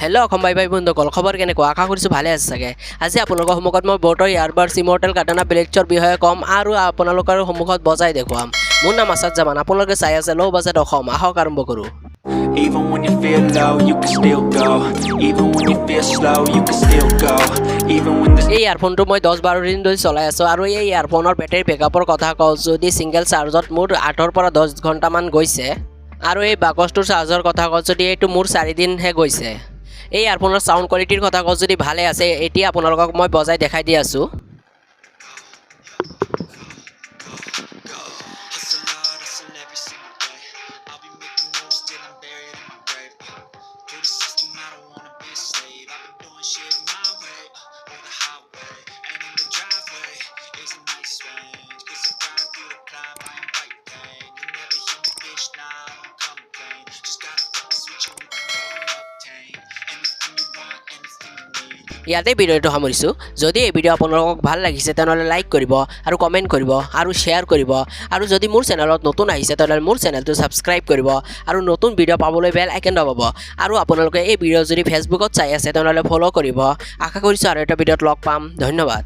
Hello' Assam bye bye বন্ধুসকল, খবৰ কেনেকুৱা? আশা কৰিছোঁ ভালে আছে চাগে। আজি আপোনালোকৰ সন্মুখত মই বৰ্তৰ ইয়াৰবাৰ্ছ ইমৰ্টেল কাটানা ব্লেডছৰ বিষয়ে ক'ম আৰু আপোনালোকৰ সন্মুখত বজাই দেখুৱাম। মোৰ নাম আছাদ জামান, আপোনালোকে চাই আছে ল' বাজেট অসম। আহক আৰম্ভ কৰোঁ। Even when you feel low, you can still go. Even when you feel slow, you can still go. Even when the এই ইয়াৰফোনটো মই 10-12 দিন ধৰি চলাই আছোঁ আৰু এই ইয়াৰফোনৰ বেটাৰী বেকআপৰ কথা কওঁ যদি ছিংগল চাৰ্জত মোৰ 8ৰ পৰা 10 ঘণ্টামান গৈছে আৰু এই বাকচটোৰ চাৰ্জৰ কথা কওঁ যদি এইটো মোৰ 4 দিনহে গৈছে। এই ইয়াৰফোনৰ চাউণ্ড কোৱালিটিৰ কথা কওঁ যদি ভালে আছে। এতিয়া আপোনালোকক মই বজাই দেখাই দি আছোঁ। hustle hard, hustle every single day. I'll be making moves till I'm buried in my grave. To the system, I don't wanna be a slave. I've been doing shit my way, on the highway, and in the driveway is a nice range. 'Cause I grind through the climb, I invite pain. You never hear me, bitch, nah, I don't complain. Just gotta flip the switch and we can go and obtain anything you want, anything you need. ইয়াতে ভিডিঅ'টো সামৰিছোঁ। যদি এই video' আপোনালোকক ভাল লাগিছে তেনেহ'লে like কৰিব আৰু কমেণ্ট কৰিব আৰু শ্বেয়াৰ কৰিব আৰু যদি মোৰ চেনেলত নতুন আহিছে তেনেহ'লে মোৰ চেনেলটো ছাবস্ক্ৰাইব কৰিব আৰু নতুন ভিডিঅ' পাবলৈ বেল আইকন দবাব আৰু আপোনালোকে এই ভিডিঅ' যদি ফেচবুকত চাই আছে তেনেহ'লে ফ'ল' কৰিব। আশা কৰিছোঁ আৰু এটা ভিডিঅ'ত লগ পাম। ধন্যবাদ।